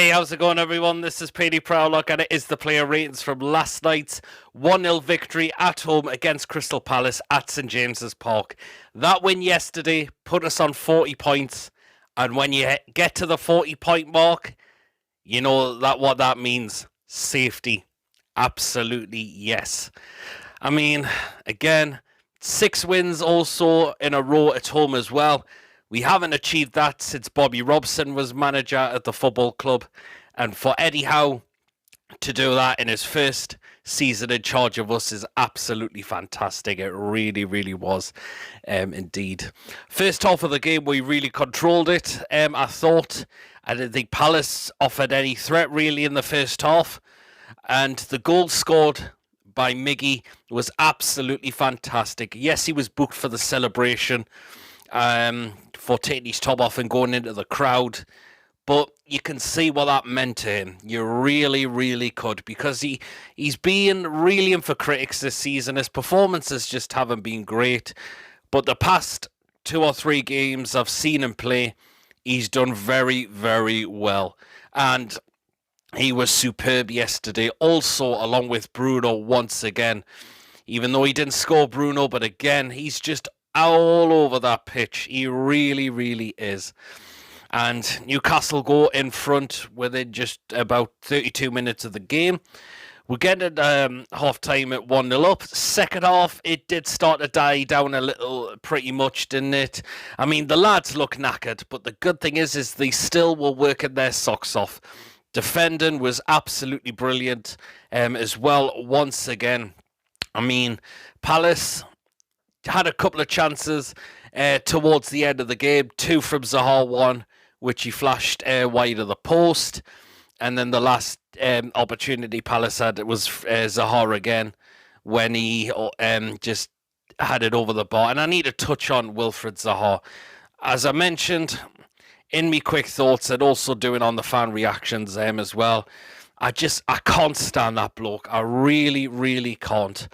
Hey, how's it going, everyone? This is PD Proudlock, and it is the player ratings from last night's 1-0 victory at home against Crystal Palace at St James's Park. That win yesterday put us on 40 points, and when you get to the 40-point mark, you know that what that means. Safety. Absolutely, yes. I mean, again, 6 wins also in a row at home as well. We haven't achieved that since Bobby Robson was manager at the football club. And for Eddie Howe to do that in his first season in charge of us is absolutely fantastic. It really, really was indeed. First half of the game, we really controlled it, I thought. I didn't think Palace offered any threat really in the first half. And the goal scored by Miggy was absolutely fantastic. Yes, he was booked for the celebration. For taking his top off and going into the crowd. But you can see what that meant to him. You really, really could. Because he's been really in for critics this season. His performances just haven't been great. But the past 2 or 3 games I've seen him play, he's done very, very well. And he was superb yesterday. Also, along with Bruno once again. Even though he didn't score Bruno, but again, he's just all over that pitch. He really, really is. And Newcastle go in front within just about 32 minutes of the game. We get at half-time at 1-0 up. Second half, it did start to die down a little, pretty much, didn't it? I mean, the lads look knackered, but the good thing is they still were working their socks off. Defending was absolutely brilliant as well, once again. I mean, Palace had a couple of chances towards the end of the game. 2 from Zaha, 1 which he flashed wide of the post. And then the last opportunity Palace had was Zaha again when he just had it over the bar. And I need to touch on Wilfried Zaha. As I mentioned in me quick thoughts and also doing on the fan reactions as well, I can't stand that bloke. I really, really can't.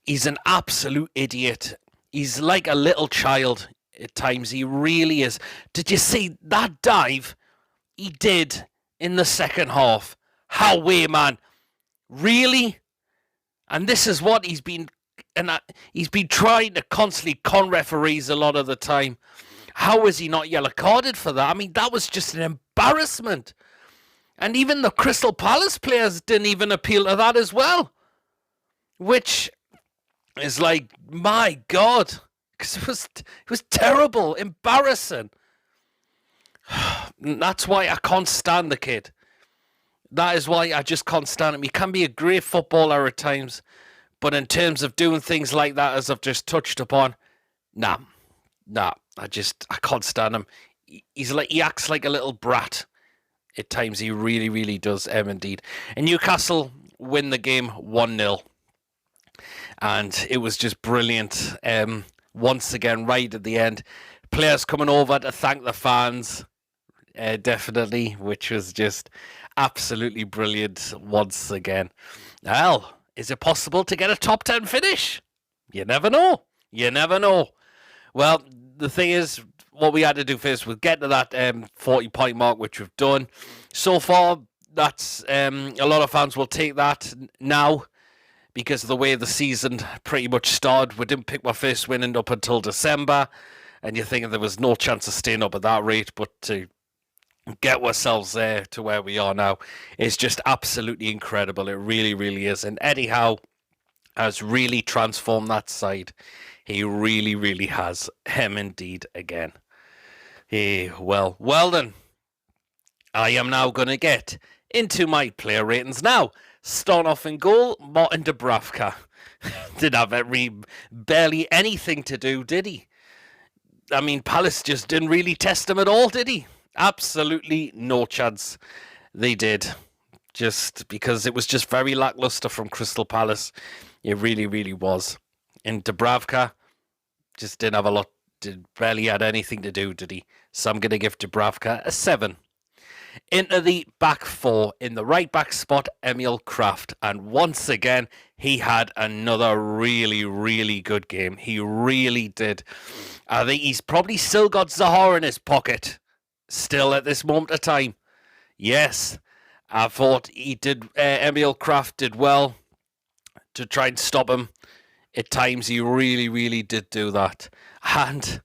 He's an absolute idiot. He's like a little child at times. He really is. Did you see that dive he did in the second half? How way, man. Really? And this is what he's been trying to constantly con referees a lot of the time. How is he not yellow carded for that? I mean, that was just an embarrassment. And even the Crystal Palace players didn't even appeal to that as well. Which is like, my God, because it was terrible, embarrassing. That's why I can't stand the kid. That is why I just can't stand him. He can be a great footballer at times, but in terms of doing things like that, as I've just touched upon, nah, I can't stand him. He acts like a little brat at times. He really, really does, indeed. And Newcastle win the game 1-0. And it was just brilliant. Once again, right at the end. Players coming over to thank the fans. Definitely. Which was just absolutely brilliant once again. Well, is it possible to get a top 10 finish? You never know. You never know. Well, the thing is, what we had to do first was get to that 40-point mark, which we've done. So far, that's a lot of fans will take that now. Because of the way the season pretty much started. We didn't pick my first win up until December. And you're thinking there was no chance of staying up at that rate. But to get ourselves there to where we are now is just absolutely incredible. It really, really is. And Eddie Howe has really transformed that side. He really, really has. Him indeed again. Well then. I am now going to get into my player ratings now. Start off in goal, Martin Dubravka. Didn't have barely anything to do, did he? I mean, Palace just didn't really test him at all, did he? Absolutely no chance they did. Just because it was just very lackluster from Crystal Palace. It really, really was. And Dubravka just didn't have a lot, barely had anything to do, did he? So I'm going to give Dubravka a 7. Into the back 4, in the right back spot, Emil Kraft. And once again, he had another really, really good game. He really did. I think he's probably still got Zaha in his pocket. Still at this moment of time. Yes, I thought he did. Emil Kraft did well to try and stop him. At times, he really, really did do that. And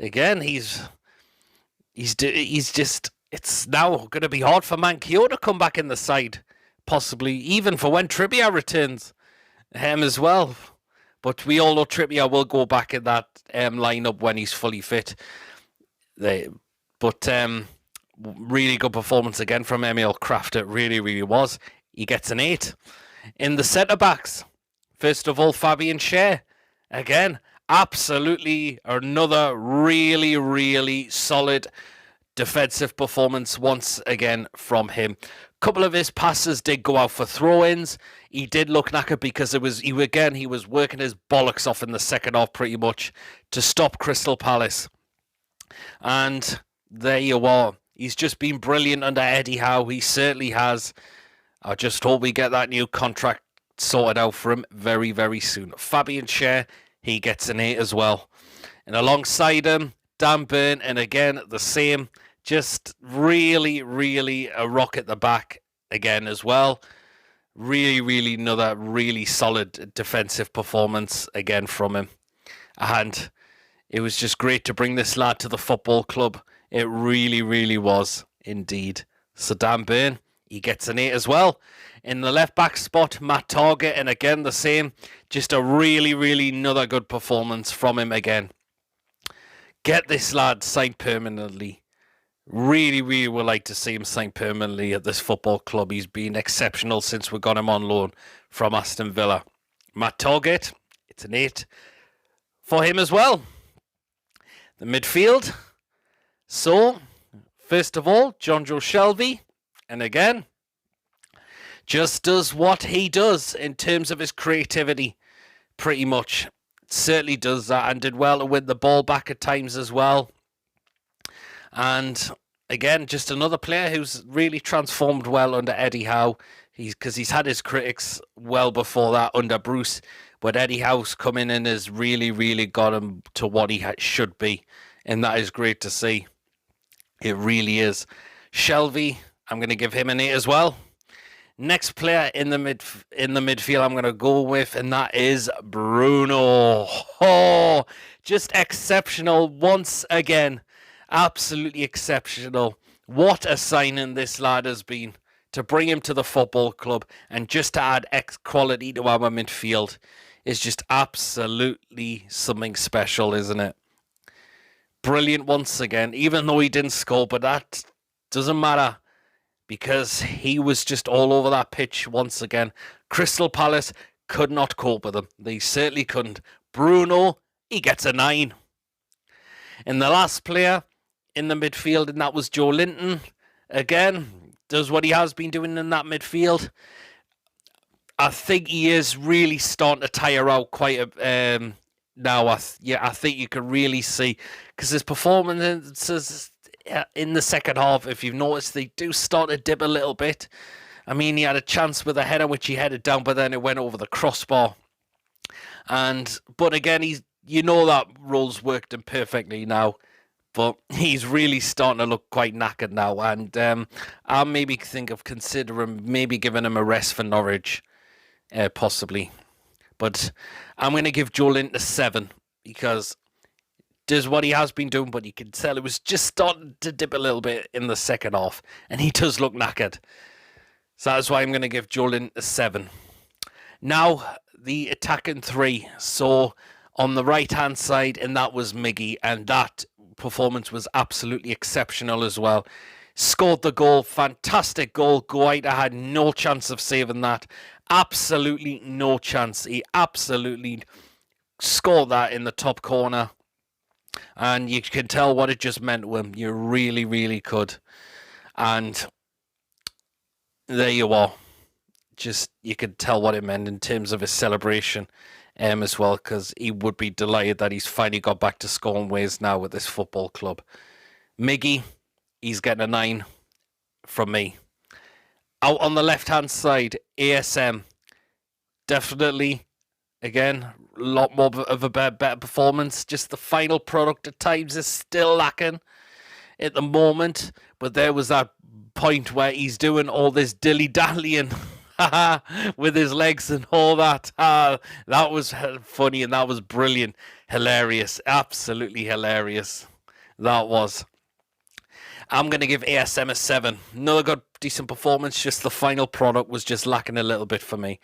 again, he's just. It's now going to be hard for Manquillo to come back in the side, possibly even for when Trippier returns, as well. But we all know Trippier will go back in that lineup when he's fully fit. Really good performance again from Emil Kraft. It really, really was. He gets an 8. In the centre-backs, first of all, Fabian Schär. Again, absolutely another really, really solid defensive performance once again from him. A couple of his passes did go out for throw-ins. He did look knackered because he was working his bollocks off in the second half pretty much to stop Crystal Palace. And there you are. He's just been brilliant under Eddie Howe. He certainly has. I just hope we get that new contract sorted out for him very, very soon. Fabian Schär, he gets an 8 as well. And alongside him, Dan Burn, and again, the same. Just really, really a rock at the back again as well. Really, really another really solid defensive performance again from him. And it was just great to bring this lad to the football club. It really, really was indeed. So Dan Burn, he gets an 8 as well. In the left back spot, Matt Target, and again the same. Just a really, really another good performance from him again. Get this lad signed permanently. Really, really would like to see him signed permanently at this football club. He's been exceptional since we got him on loan from Aston Villa. Matt Target, it's an 8 for him as well. The midfield. So, first of all, Jonjo Shelvey. And again, just does what he does in terms of his creativity. Pretty much. Certainly does that and did well to win the ball back at times as well. And again, just another player who's really transformed well under Eddie Howe. Because he's had his critics well before that under Bruce. But Eddie Howe's come in and has really, really got him to what he should be. And that is great to see. It really is. Shelvey, I'm going to give him an 8 as well. Next player in the midfield I'm going to go with, and that is Bruno. Oh, just exceptional once again. Absolutely exceptional. What a signing this lad has been to bring him to the football club and just to add quality to our midfield is just absolutely something special, isn't it? Brilliant once again, even though he didn't score, but that doesn't matter because he was just all over that pitch once again. Crystal Palace could not cope with him. They certainly couldn't. Bruno, he gets a 9. And the last player in the midfield, and that was Joe Linton. Again, does what he has been doing in that midfield. I think he is really starting to tire out quite a... now, I think you can really see, because his performances in the second half, if you've noticed, they do start to dip a little bit. I mean, he had a chance with a header which he headed down, but then it went over the crossbar. But again, that role's worked him perfectly now. But he's really starting to look quite knackered now, and I'll maybe think of considering maybe giving him a rest for Norwich, possibly. But I'm going to give Joe Linton a 7 because does what he has been doing, but you can tell it was just starting to dip a little bit in the second half, and he does look knackered. So that's why I'm going to give Joe Linton a 7. Now, the attacking 3. So on the right-hand side, and that was Miggy, and that performance was absolutely exceptional as well. Scored the goal, fantastic goal. Guaita had no chance of saving that. Absolutely no chance. He absolutely scored that in the top corner. And you can tell what it just meant to him. You really, really could. And there you are. Just, you could tell what it meant in terms of his celebration as well, because he would be delighted that he's finally got back to scoring ways now with this football club. Miggy, he's getting a 9 from me. Out on the left-hand side, ASM. Definitely, again, a lot more of a better performance. Just the final product at times is still lacking at the moment. But there was that point where he's doing all this dilly-dallying with his legs and all that. That was funny and that was brilliant. Hilarious. Absolutely hilarious. That was. I'm going to give ASM a 7. Another good, decent performance. Just the final product was just lacking a little bit for me.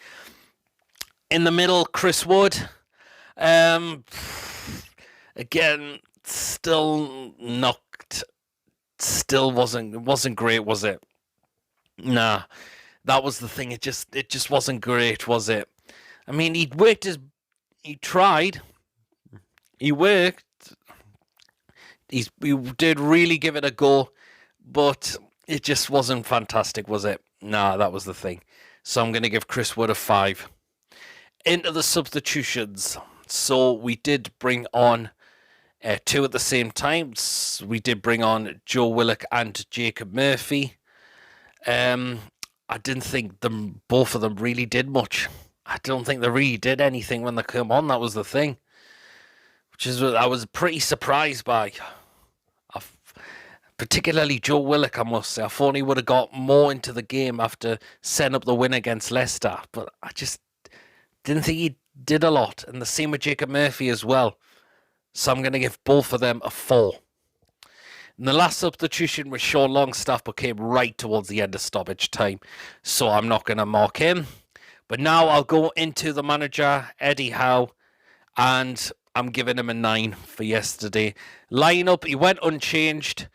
In the middle, Chris Wood. Again, still knocked. Still wasn't great, was it? Nah, that was the thing. It just wasn't great, was it? I mean, he tried. He worked. He did really give it a go, but it just wasn't fantastic, was it? Nah, that was the thing. So I'm going to give Chris Wood a 5. Into the substitutions. So we did bring on 2 at the same time. We did bring on Joe Willock and Jacob Murphy. I didn't think both of them really did much. I don't think they really did anything when they came on. That was the thing. Which is what I was pretty surprised by. Particularly Joe Willock, I must say. I thought he would have got more into the game after setting up the win against Leicester. But I just didn't think he did a lot. And the same with Jacob Murphy as well. So I'm going to give both of them a 4. And the last substitution was Sean Longstaff, but came right towards the end of stoppage time. So I'm not going to mark him. But now I'll go into the manager, Eddie Howe. And I'm giving him a 9 for yesterday. Lineup, he went unchanged.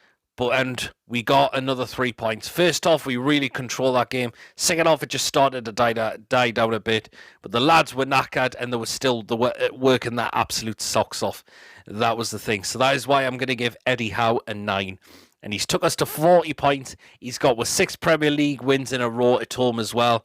And we got another 3 points. First off, we really controlled that game. Second off, it just started to die down a bit. But the lads were knackered and they were still working their absolute socks off. That was the thing. So that is why I'm going to give Eddie Howe a 9. And he's took us to 40 points. He's got with 6 Premier League wins in a row at home as well.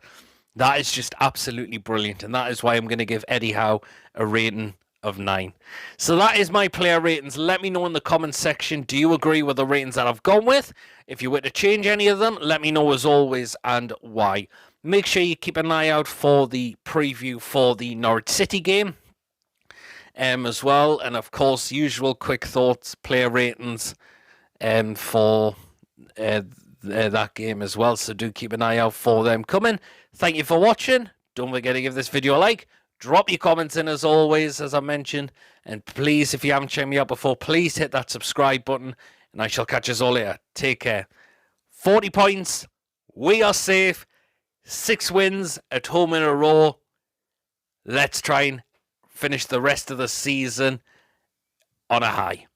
That is just absolutely brilliant. And that is why I'm going to give Eddie Howe a rating of 9. So that is my player ratings. Let me know in the comment section, do you agree with the ratings that I've gone with? If you were to change any of them, let me know as always and why. Make sure you keep an eye out for the preview for the Norwich City game as well. And of course, usual quick thoughts, player ratings for that game as well. So do keep an eye out for them coming. Thank you for watching. Don't forget to give this video a like. Drop your comments in as always, as I mentioned. And please, if you haven't checked me out before, please hit that subscribe button. And I shall catch us all later. Take care. 40 points. We are safe. 6 wins at home in a row. Let's try and finish the rest of the season on a high.